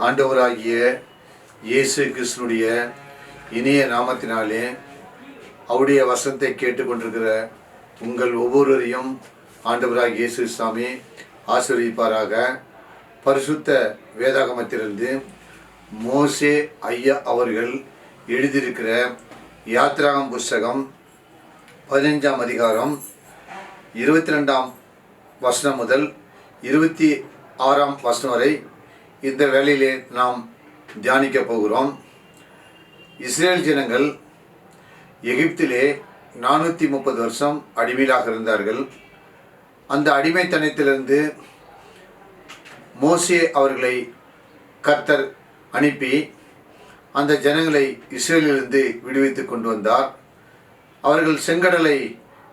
ஆண்டவராகிய இயேசு கிறிஸ்துனுடைய இனிய நாமத்தினாலே அவருடைய வசனத்தை கேட்டுக்கொண்டிருக்கிற உங்கள் ஒவ்வொருவரையும் ஆண்டவராகிய இயேசு சாமி ஆசீர்வதிப்பாராக. பரிசுத்த வேதாகமத்திலிருந்து மோசே ஐயா அவர்கள் எழுதியிருக்கிற யாத்திராகம் புஸ்தகம் 15ஆம் அதிகாரம் 22ஆம் வசனம் முதல் 26ஆம் வசனம் வரை இந்த வேளையிலே நாம் தியானிக்க போகிறோம். இஸ்ரேல் ஜனங்கள் எகிப்திலே 430 வருஷம் அடிமையாக இருந்தார்கள். அந்த அடிமைத்தனத்திலிருந்து மோசே அவர்களை கர்த்தர் அனுப்பி அந்த ஜனங்களை இஸ்ரேலிலிருந்து விடுவித்து கொண்டு வந்தார். அவர்கள் செங்கடலை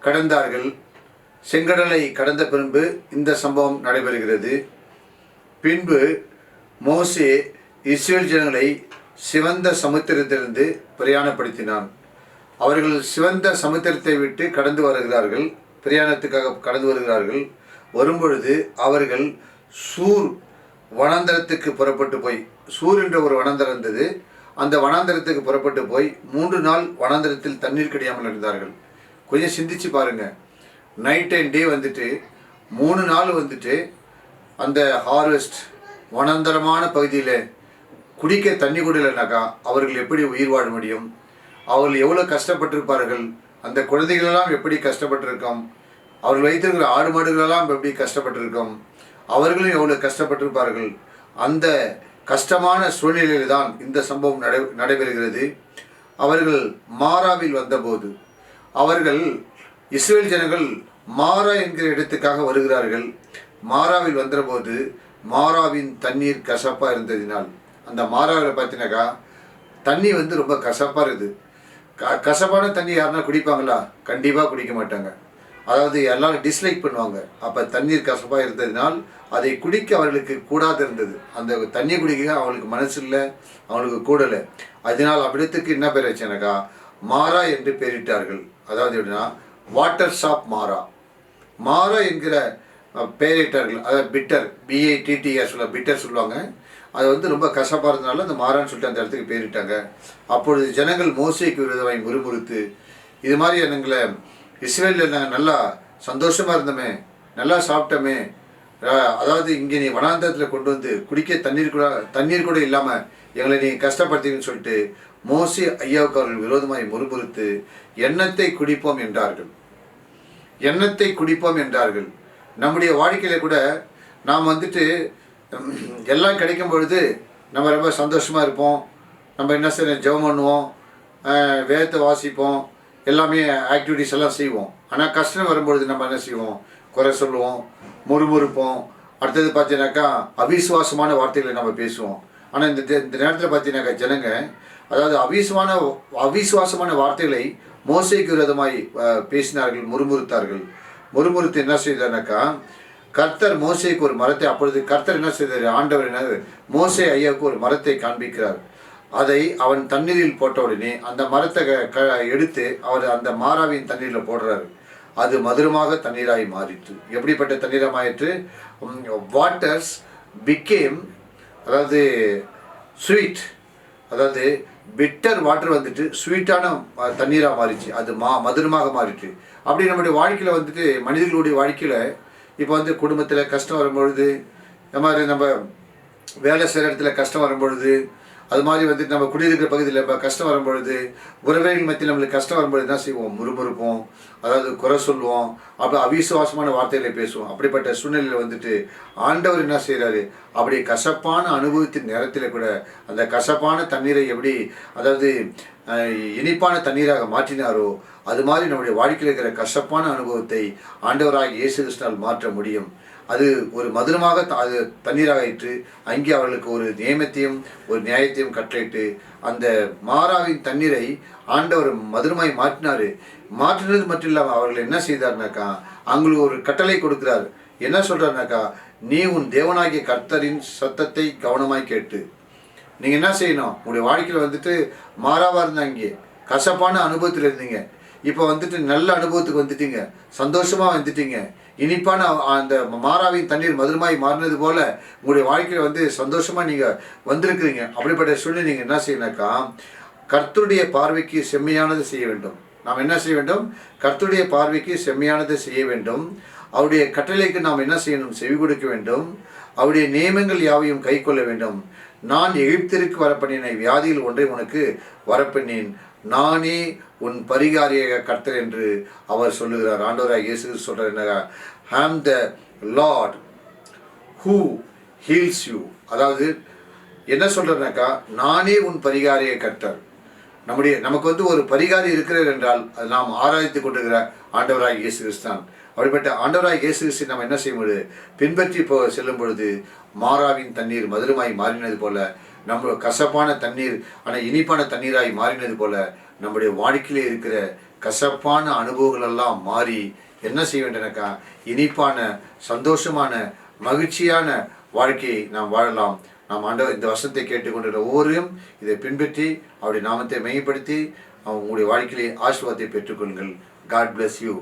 கடந்தார்கள். செங்கடலை கடந்த பின்பு இந்த சம்பவம் நடைபெறுகிறது. பின்பு மோசே இஸ்ரேல் ஜனங்களை சிவந்த சமுத்திரத்திலிருந்து பிரயாணப்படுத்தினான். அவர்கள் சிவந்த சமுத்திரத்தை விட்டு கடந்து வருகிறார்கள், பிரயாணத்துக்காக கடந்து வருகிறார்கள். வரும்பொழுது அவர்கள் சூர் வனாந்தரத்துக்கு புறப்பட்டு போய், சூர் என்ற ஒரு வனாந்தரம் இருந்தது, அந்த வனாந்தரத்துக்கு புறப்பட்டு போய் 3 நாள் வனாந்தரத்தில் தண்ணீர் கிடையாமல் இருந்தார்கள். கொஞ்சம் சிந்திச்சு பாருங்கள். நைட் அண்ட் டே வந்துட்டு 3 நாள் வந்துட்டு அந்த ஹார்வெஸ்ட் வனாந்தரமான பகுதியில் குடிக்க தண்ணி கூட இல்லைனாக்கா அவர்கள் எப்படி உயிர் வாழ முடியும்? அவர்கள் எவ்வளோ கஷ்டப்பட்டிருப்பார்கள். அந்த குழந்தைகளெல்லாம் எப்படி கஷ்டப்பட்டிருக்கோம். அவர்கள் வைத்திருக்கிற ஆடு மாடுகளெல்லாம் எப்படி கஷ்டப்பட்டிருக்கோம். அவர்களும் எவ்வளோ கஷ்டப்பட்டிருப்பார்கள். அந்த கஷ்டமான சூழ்நிலையில் தான் இந்த சம்பவம் நடைபெறுகிறது. அவர்கள் மாராவில் வந்தபோது, அவர்கள் இஸ்ரேல் ஜனங்கள் மாரா என்கிற இடத்துக்காக வருகிறார்கள். மாராவில் வந்தபோது மாராவின் தண்ணீர் கசப்பாக இருந்ததினால், அந்த மாராவில் பார்த்தீங்கன்னாக்கா தண்ணி ரொம்ப கசப்பாக இருக்குது. கசப்பான தண்ணி யாருன்னா குடிப்பாங்களா? கண்டிப்பாக குடிக்க மாட்டாங்க. அதாவது எல்லாரும் டிஸ்லைக் பண்ணுவாங்க. அப்போ தண்ணீர் கசப்பாக இருந்ததினால் அதை குடிக்க அவர்களுக்கு கூடாது இருந்தது. அந்த தண்ணி குடிக்க அவங்களுக்கு மனசு இல்லை, அவங்களுக்கு கூடலை. அதனால் அவ்விடத்துக்கு என்ன பேர் வச்சுனாக்கா மாரா என்று பெயரிட்டார்கள். அதாவது எப்படின்னா வாட்டர் ஷாப் மாரா, மாரா என்கிற பெயரிட்டார்கள். அதாவது பிட்டர், BITTR பிட்டர் சொல்லுவாங்க. அது ரொம்ப கசப்பாக இருந்தனால அந்த மாறான்னு சொல்லிட்டு அந்த இடத்துக்கு பேரிட்டாங்க. அப்பொழுது ஜனங்கள் மோசேக்கு விரோதமாய் முறுமுறுத்து, இது மாதிரி எங்களை இஸ்ரேலில் நாங்கள் நல்லா சந்தோஷமாக இருந்தோமே, நல்லா சாப்பிட்டோமே, அதாவது இங்கே நீ வனாந்தரத்தில் கொண்டு வந்து குடிக்க தண்ணீர் கூட இல்லாமல் எங்களை நீ கஷ்டப்படுத்தீங்கன்னு சொல்லிட்டு மோசே ஐயாவுக்கு அவர்கள் விரோதமாய் முறுமுறுத்து எண்ணத்தை குடிப்போம் என்றார்கள். எண்ணத்தை குடிப்போம் என்றார்கள். நம்முடைய வாழ்க்கையில் கூட நாம் எல்லாம் கிடைக்கும் பொழுது நம்ம ரொம்ப சந்தோஷமாக இருப்போம். நம்ம என்ன செய்ய ஜெபம் பண்ணுவோம், வேதத்தை வாசிப்போம், எல்லாமே ஆக்டிவிட்டிஸ் எல்லாம் செய்வோம். ஆனால் கஷ்டம் வரும்பொழுது நம்ம என்ன செய்வோம்? குறை சொல்லுவோம், முறுமுறுப்போம். அடுத்தது பார்த்தீங்கன்னாக்கா அவிசுவாசமான வார்த்தைகளை நம்ம பேசுவோம். ஆனால் இந்த நேரத்தில் பார்த்தீங்கன்னாக்கா ஜனங்க, அதாவது அவிசுவாசமான வார்த்தைகளை மோசேக்கு விரோதமாய் பேசினார்கள், முறுமுறுத்தார்கள். முறுமுறுத்து என்ன செய்தார்னாக்கா கர்த்தர் மோசேக்கு ஒரு மரத்தை, அப்பொழுது கர்த்தர் என்ன செய்தார்? ஆண்டவர் என்ன மோசே ஐயாவுக்கு ஒரு மரத்தை காண்பிக்கிறார். அதை அவன் தண்ணீரில் போட்ட உடனே அந்த மரத்தை எடுத்து அவர் அந்த மாராவின் தண்ணீரில் போடுறாரு. அது மதுரமாக தண்ணீராய் மாறிற்று. எப்படிப்பட்ட தண்ணீராக மாறிற்று? வாட்டர்ஸ் பிகேம், அதாவது ஸ்வீட், அதாவது பிட்டர் வாட்டர் ஸ்வீட்டான தண்ணீராக மாறிச்சு. அது மதுரமாக மாறிட்டு. அப்படி நம்முடைய வாழ்க்கையில் மனிதர்களுடைய வாழ்க்கையில் இப்போ குடும்பத்தில் கஷ்டம் வரும்பொழுது, இந்த மாதிரி நம்ம வேலை செய்கிற இடத்துல கஷ்டம் வரும்பொழுது, அது மாதிரி நம்ம குடியிருக்கிற பகுதியில் இப்போ கஷ்டம் வரும்பொழுது, உறவுகள் மத்தியில் நம்மளுக்கு கஷ்டம் வரும்பொழுது என்ன செய்வோம்? முறுமுறுப்போம், அதாவது குறை சொல்லுவோம், அப்போ அவிசுவாசமான வார்த்தைகளை பேசுவோம். அப்படிப்பட்ட சூழ்நிலையில் ஆண்டவர் என்ன செய்கிறாரு? அப்படி கசப்பான அனுபவத்தின் நேரத்தில் கூட அந்த கசப்பான தண்ணீரை எப்படி, அதாவது இனிப்பான தண்ணீராக மாற்றினாரோ, அது மாதிரி நம்முடைய வாழ்க்கையில் இருக்கிற கசப்பான அனுபவத்தை ஆண்டவராக இயேசு கிறிஸ்துவால் மாற்ற முடியும். அது ஒரு மதுரமாக அது தண்ணீராகிட்டு அங்கே அவர்களுக்கு ஒரு நியமத்தையும் ஒரு நியாயத்தையும் கட்டளையிட்டு அந்த மாராவின் தண்ணீரை ஆண்டவர் மதுரமாய் மாற்றினார். மாற்றினது மட்டும் இல்லாமல் அவர்கள் என்ன செய்தார்னாக்கா அவங்களுக்கு ஒரு கட்டளை கொடுக்குறாரு. என்ன சொல்கிறாருனாக்கா, நீ உன் தேவனாகிய கர்த்தரின் சத்தத்தை கவனமாய் கேட்டு, நீங்கள் என்ன செய்யணும்? உங்களுடைய வாழ்க்கையில் மாறாவாக இருந்தாங்க, கசப்பான அனுபவத்தில் இருந்தீங்க, இப்போ நல்ல அனுபவத்துக்கு வந்துட்டீங்க, சந்தோஷமாக வந்துட்டீங்க. இனிப்பான அந்த மாறாவின் தண்ணீர் மதுரமாய் மாறினது போல உங்களுடைய வாழ்க்கையில் வந்து சந்தோஷமாக நீங்கள் வந்திருக்கிறீங்க. அப்படிப்பட்ட சூழ்நிலை நீங்கள் என்ன செய்யணும்னாக்கா, கர்த்தருடைய பார்வைக்கு செம்மையானது செய்ய வேண்டும். நாம் என்ன செய்ய வேண்டும்? கர்த்தருடைய பார்வைக்கு செம்மையானது செய்ய வேண்டும். அவருடைய கட்டளைக்கு நாம் என்ன செய்யணும்? செவி கொடுக்க வேண்டும். அவருடைய நியமங்கள் யாவையும் கை கொள்ள வேண்டும். நான் எகிப்திற்கு வரப்பண்ணின வியாதியில் ஒன்றை உனக்கு வரப்பண்ணேன், நானே உன் பரிகாரியாக கர்த்தர் என்று அவர் சொல்லுகிறார். ஆண்டவராக இயேசு சொல்கிறார் என்ன? I'm the Lord who heels you. அதாவது என்ன சொல்கிறேன்னாக்கா, நானே உன் பரிகாரிய கர்த்தர். நமக்கு வந்து ஒரு பரிகாரி இருக்கிறார் என்றால் அது நாம் ஆராய்த்து கொண்டிருக்கிற ஆண்டவராக இயேசு கிறிஸ்தான். அப்படிப்பட்ட ஆண்டவராக இயேசு கிறிஸ்து நம்ம என்ன செய்ய முடியுது? பின்பற்றி செல்லும் பொழுது மாறாவின் தண்ணீர் மதுரமாய் மாறினது போல, நம்ம கசப்பான தண்ணீர் ஆனால் இனிப்பான தண்ணீராய் மாறினது போல, நம்முடைய வாழ்க்கையிலே இருக்கிற கசப்பான அனுபவங்கள் எல்லாம் மாறி என்ன செய்ய வேண்டும்னாக்கா, இனிப்பான சந்தோஷமான மகிழ்ச்சியான வாழ்க்கையை நாம் வாழலாம். நாம் ஆண்டவர் இந்த வசனத்தை கேட்டுக்கொண்டிருக்கிற ஒவ்வொருவரையும் இதை பின்பற்றி அவருடைய நாமத்தை மையப்படுத்தி உங்களுடைய வாழ்க்கையிலே ஆசீர்வாதத்தை பெற்றுக்கொள்ளுங்கள். God bless you.